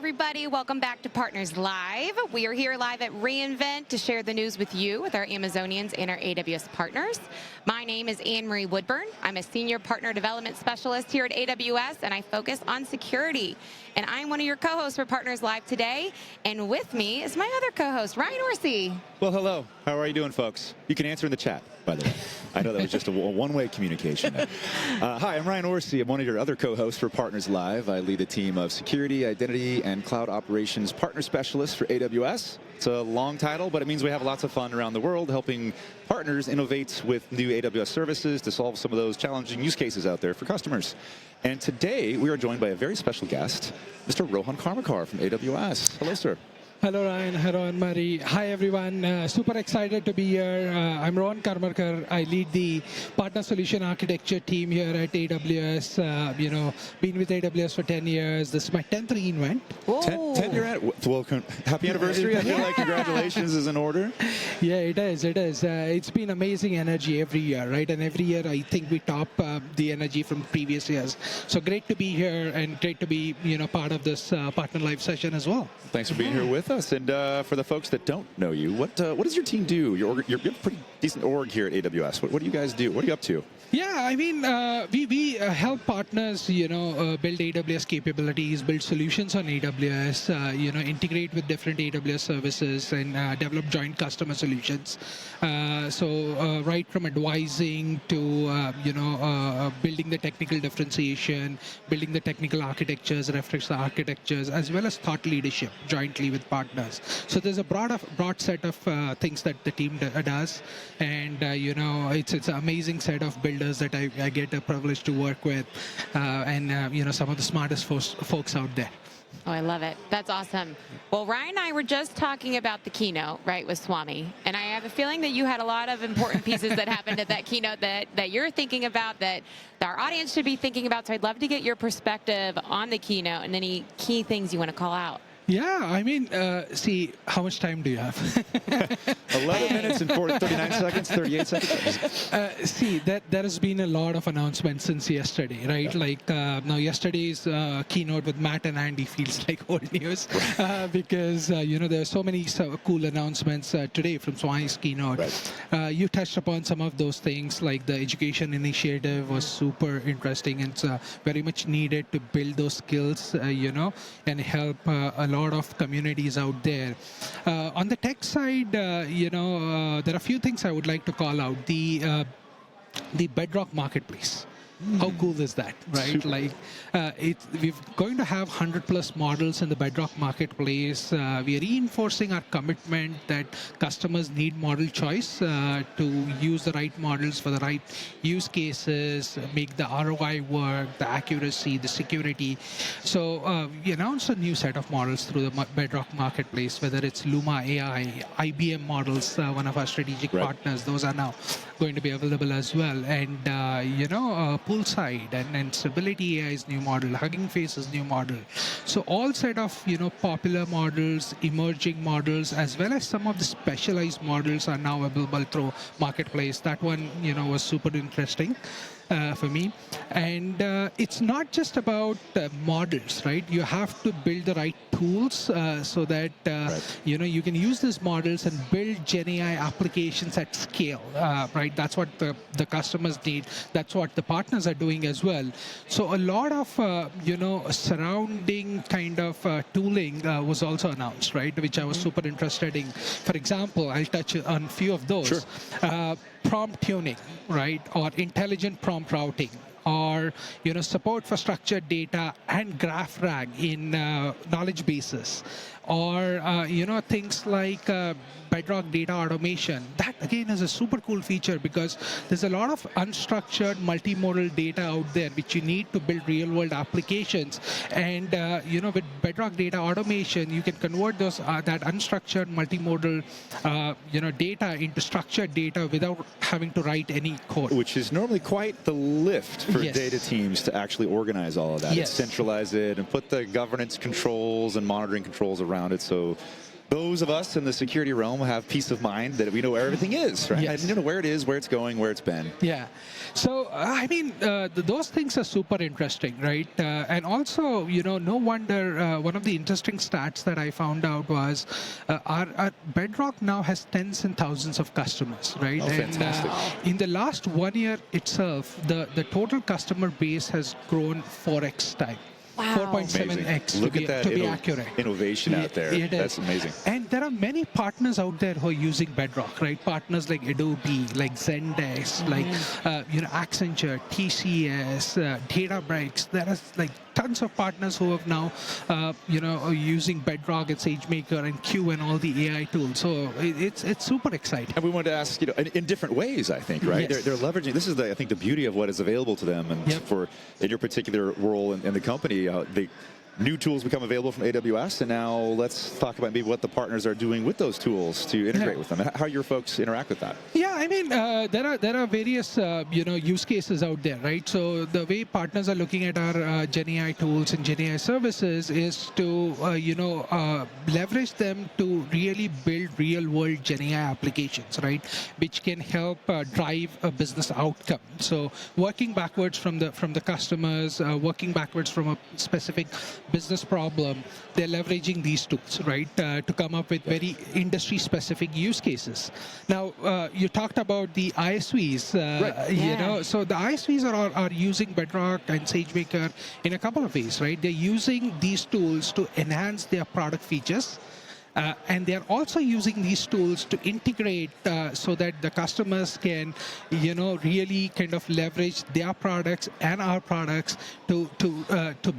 everybody. Welcome back to Partners Live. We are here live at reInvent to share the news with you, with our Amazonians and our AWS partners. My name is Anne-Marie Woodburn. I'm a Senior Partner Development Specialist here at AWS, and I focus on security. And I'm one of your co-hosts for Partners Live today. And with me is my other co-host, Ryan Orsi. Well, hello. How are you doing, folks? You can answer in the chat, by the way. I know that was just a one-way communication. Hi, I'm Ryan Orsi. I'm one of your other co-hosts for Partners Live. I lead a team of security, identity, and cloud operations partner specialists for AWS. It's a long title, but it means we have lots of fun around the world helping partners innovate with new AWS services to solve some of those challenging use cases out there for customers. And today, we are joined by a very special guest, Mr. Rohan Karmarkar from AWS. Hello, sir. Hello, Ryan. Hello, Anne-Marie. Hi, everyone. Super excited to be here. I'm Rohan Karmarkar. I lead the Partner Solution Architecture team here at AWS. Been with AWS for 10 years. This is my 10th reInvent. 10 year welcome. Happy anniversary. I feel like congratulations is in order. Yeah, it is. It is. It's been amazing energy every year, right? And every year, I think we top the energy from previous years. So great to be here and great to be, part of this Partner Live session as well. Thanks for being here with us. And for the folks that don't know you, what does your team do? You're a pretty decent org here at AWS. What do you guys do? What are you up to? Yeah, I mean, we help partners, build AWS capabilities, build solutions on AWS, integrate with different AWS services and develop joint customer solutions. So right from advising to, building the technical differentiation, building the technical architectures, reference architectures, as well as thought leadership jointly with partners. So there's a broad set of things that the team does. And, it's an amazing set of builders that I get a privilege to work with, and some of the smartest folks out there. Oh, I love it. That's awesome. Well, Ryan and I were just talking about the keynote, right, with Swami. And I have a feeling that you had a lot of important pieces that happened at that keynote that you're thinking about, that our audience should be thinking about. So I'd love to get your perspective on the keynote and any key things you want to call out. Yeah, I mean, see, how much time do you have? 11 minutes and 39 seconds, 38 seconds. See, there has been a lot of announcements since yesterday, right? Yeah. Like now yesterday's keynote with Matt and Andy feels like old news because, there are so many cool announcements today from Swami's keynote. Right. You touched upon some of those things, like the education initiative was super interesting and very much needed to build those skills, and help a lot of communities out there. On the tech side, there are a few things I would like to call out. The Bedrock Marketplace. How cool is that, right? Super. Like, we're going to have 100+ models in the Bedrock Marketplace. We are reinforcing our commitment that customers need model choice to use the right models for the right use cases, make the ROI work, the accuracy, the security. So we announced a new set of models through the Bedrock Marketplace, whether it's Luma AI, IBM models, one of our strategic partners. Those are now going to be available as well. And, Poolside and Stability AI's new model, Hugging Face's new model. So all set of, popular models, emerging models, as well as some of the specialized models are now available through Marketplace. That one, was super interesting for me. And it's not just about models, right? You have to build the right tools so that, you can use these models and build GenAI applications at scale, right? That's what the customers need. That's what the partners are doing as well. So a lot of, surrounding kind of tooling was also announced, right? Which I was super interested in. For example, I'll touch on a few of those. Sure. Prompt tuning, right? Or intelligent prompt routing, or support for structured data and graph RAG in knowledge bases, or things like Bedrock data automation. That again is a super cool feature because there's a lot of unstructured multimodal data out there which you need to build real world applications. And with Bedrock data automation, you can convert those that unstructured multimodal data into structured data without having to write any code. Which is normally quite the lift for data teams to actually organize all of that. Yes. Centralize it and put the governance controls and monitoring controls around it. So those of us in the security realm have peace of mind that we know where everything is, right? Yes. And you know where it is, where it's going, where it's been. Yeah. So, I mean, those things are super interesting, right? And also, no wonder one of the interesting stats that I found out was our Bedrock now has tens and thousands of customers, right? Oh, fantastic. And in the last 1 year itself, the total customer base has grown 4x time. Wow. 4.7x Look to at that to be accurate. innovation out there. It is. That's amazing. And there are many partners out there who are using Bedrock, right? Partners like Adobe, like Zendesk, like Accenture, TCS, Databricks. There are like tons of partners who have now, are using Bedrock and SageMaker and Q and all the AI tools. So it's super exciting. And we wanted to ask, in different ways, I think, right? Yes. They're leveraging. This is, I think, the beauty of what is available to them, and for in your particular role in the company, the new tools become available from AWS, and now let's talk about maybe what the partners are doing with those tools to integrate with them, and how your folks interact with that. Yeah, I mean, there are various use cases out there, right? So the way partners are looking at our GenAI tools and GenAI services is to leverage them to really build real-world GenAI applications, right? Which can help drive a business outcome. So working backwards from the customers, working backwards from a specific business problem, they're leveraging these tools, right, to come up with very industry-specific use cases. Now, you talked about the ISVs, so the ISVs are using Bedrock and SageMaker in a couple of ways, right? They're using these tools to enhance their product features. And they're also using these tools to integrate so that the customers can, really kind of leverage their products and our products to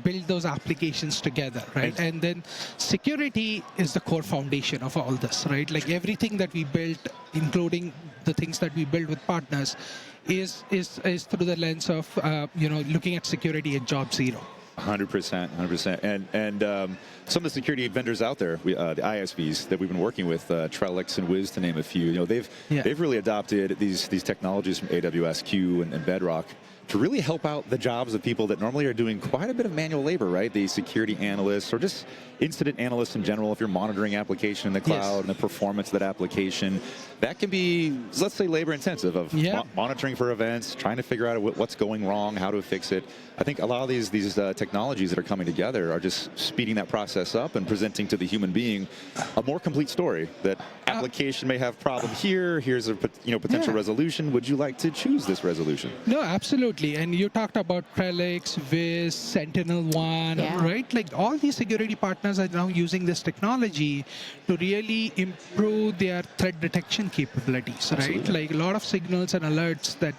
build those applications together, right? And then security is the core foundation of all this, right? Like everything that we built, including the things that we build with partners, is through the lens of looking at security at job zero. 100%, 100%. And some of the security vendors out there, the ISVs that we've been working with, Trellix and Wiz to name a few, they've really adopted these technologies from AWS, Q, and Bedrock to really help out the jobs of people that normally are doing quite a bit of manual labor, right? The security analysts or just incident analysts in general, if you're monitoring application in the cloud and the performance of that application, that can be, let's say, labor intensive of monitoring for events, trying to figure out what's going wrong, how to fix it. I think a lot of these technologies that are coming together are just speeding that process up and presenting to the human being a more complete story. That application may have problem here. Here's a potential resolution. Would you like to choose this resolution? No, absolutely. And you talked about Trellix, Wiz, SentinelOne, right? Like all these security partners are now using this technology to really improve their threat detection capabilities, right? Like a lot of signals and alerts that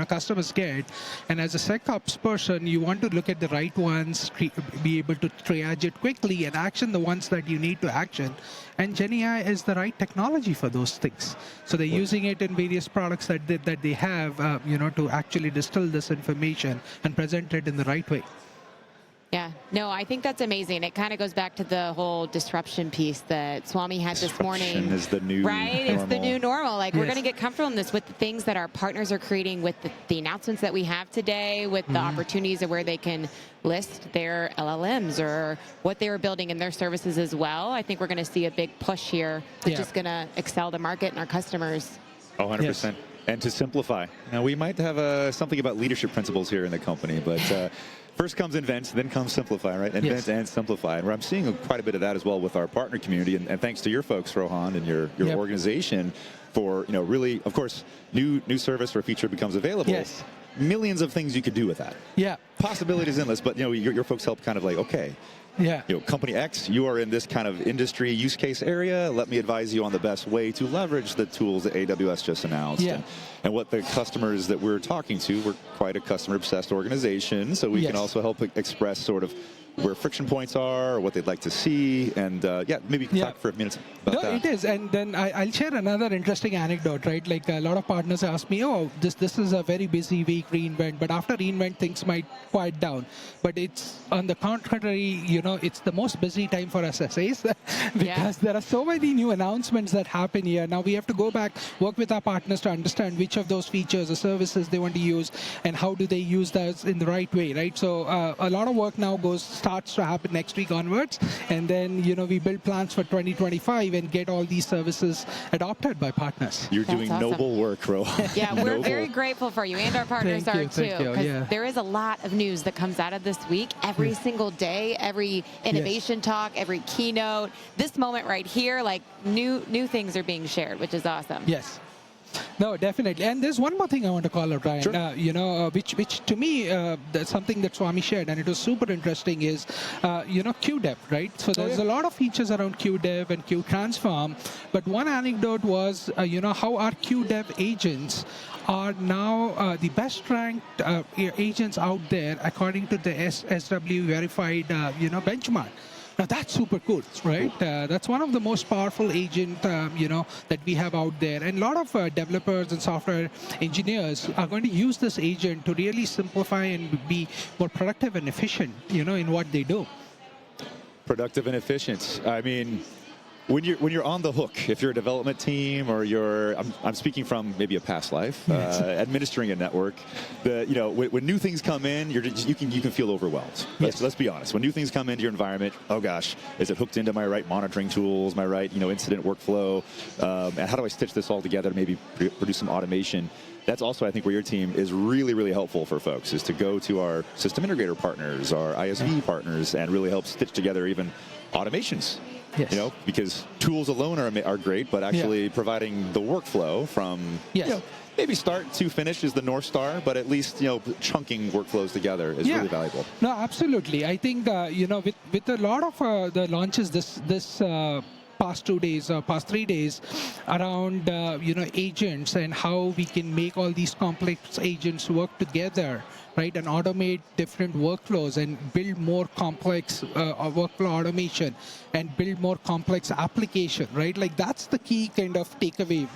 customers get, and as a SecOps person, you want to look at the right ones, be able to triage it quickly, and action the ones that you need to action. And GenAI is the right technology for those things. So they're using it in various products that they have, to actually distill this information and present it in the right way. Yeah, no, I think that's amazing. It kind of goes back to the whole disruption piece that Swami had this morning. Disruption is the new right? normal. It's the new normal. Like we're going to get comfortable in this with the things that our partners are creating, with the announcements that we have today, with the opportunities of where they can list their LLMs or what they were building in their services as well. I think we're going to see a big push here that's just going to excel the market and our customers. 100%. Yes. And to simplify. Now, we might have something about leadership principles here in the company, but first comes invent, then comes simplify, right? Invent and simplify. And I'm seeing quite a bit of that as well with our partner community. And thanks to your folks, Rohan, and your organization for, really, of course, new service or feature becomes available. Yes. Millions of things you could do with that. Yeah. Possibilities endless, but, your folks help kind of like, okay, company X, you are in this kind of industry use case area. Let me advise you on the best way to leverage the tools that AWS just announced. Yeah. And what the customers that we're talking to, we're quite a customer-obsessed organization, so we can also help express sort of where friction points are, or what they'd like to see, and maybe you can talk for a minute about that. No, it is, and then I'll share another interesting anecdote, right? Like a lot of partners ask me, this is a very busy week, reInvent, but after reInvent, things might quiet down. But it's on the contrary, it's the most busy time for us SAs because there are so many new announcements that happen here. Now we have to go back, work with our partners to understand which of those features or services they want to use, and how do they use those in the right way, right? So a lot of work now goes starts to happen next week onwards. And then, we build plans for 2025 and get all these services adopted by partners. You're That's doing awesome. noble work, Rohan. Yeah, we're very grateful for you, and our partners Thank are you, too. thank you, 'Cause yeah. there is a lot of news that comes out of this week. Every single day, every innovation talk, every keynote. This moment right here, like new things are being shared, which is awesome. Yes. No, definitely. And there's one more thing I want to call out, Ryan. Sure. Which to me, that's something that Swami shared, and it was super interesting, is, QDev, right? So there's a lot of features around QDev and QTransform, but one anecdote was, how our QDev agents are now the best ranked agents out there according to the SW verified, benchmark. Now that's super cool, right? That's one of the most powerful agent, that we have out there. And a lot of developers and software engineers are going to use this agent to really simplify and be more productive and efficient, in what they do. Productive and efficient. I mean, when you're on the hook, if you're a development team or I'm speaking from maybe a past life, administering a network, when new things come in, you can feel overwhelmed. Let's be honest. When new things come into your environment, oh gosh, is it hooked into my right monitoring tools, my right incident workflow, and how do I stitch this all together to maybe produce some automation? That's also, I think, where your team is really, really helpful for folks, is to go to our system integrator partners, our ISV partners, and really help stitch together even automations. Yes. Because tools alone are great, but actually providing the workflow from maybe start to finish is the North Star, but at least chunking workflows together is really valuable. No, absolutely. I think with a lot of the launches this past 2 days or past 3 days around agents and how we can make all these complex agents work together, right, and automate different workflows and build more complex workflow automation and build more complex application, right? Like that's the key kind of takeaway,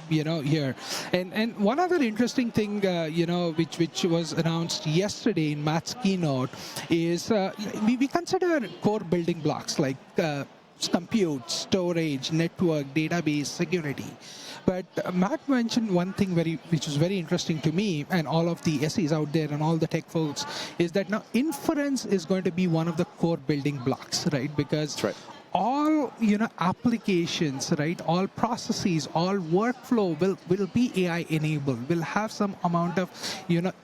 here. And one other interesting thing, which was announced yesterday in Matt's keynote is we consider core building blocks like compute, storage, network, database, security. But Matt mentioned one thing which was very interesting to me and all of the SEs out there and all the tech folks, is that now inference is going to be one of the core building blocks, right? Because all applications, right, all processes, all workflow will be AI enabled. Will have some amount of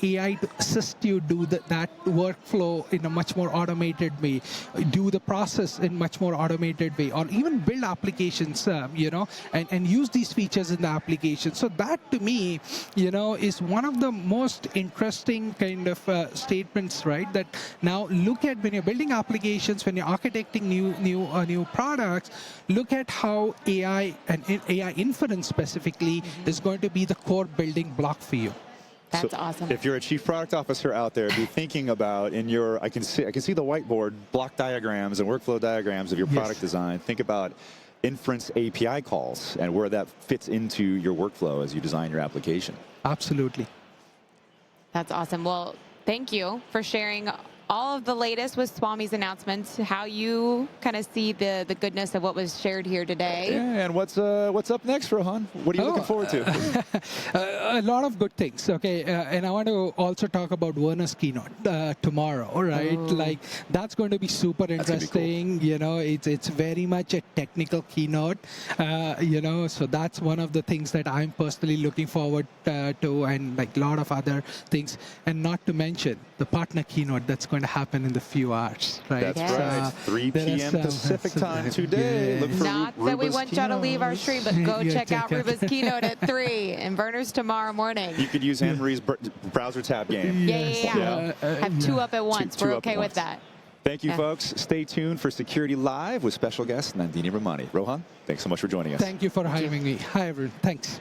AI to assist you do that workflow in a much more automated way, do the process in much more automated way, or even build applications, and use these features in the application. So that to me, is one of the most interesting kind of statements, right? That now look at when you're building applications, when you're architecting new products, look at how AI and AI inference specifically is going to be the core building block for you. That's awesome. If you're a chief product officer out there, be thinking about I can see the whiteboard block diagrams and workflow diagrams of your product design. Think about inference API calls and where that fits into your workflow as you design your application. Absolutely. That's awesome. Well, thank you for sharing all of the latest with Swami's announcements, how you kind of see the goodness of what was shared here today. Yeah, and what's up next, Rohan? What are you looking forward to? A lot of good things. Okay, and I want to also talk about Werner's keynote tomorrow, right? Like that's going to be super interesting. Cool. It's very much a technical keynote. So that's one of the things that I'm personally looking forward to, and like a lot of other things, and not to mention the partner keynote that's going to happen in the few hours, right? That's right. 3 p.m. Pacific time today. Look for Not that we want y'all to leave our stream, but go check out Ruba's keynote at 3 and Burners tomorrow morning. You could use Anne-Marie's browser tab game. Yeah. Have 2 up at once. We're okay with that. Thank you, folks. Stay tuned for Security Live with special guest Nandini Ramani. Rohan, thanks so much for joining us. Thank you for having me. Hi, everyone. Thanks.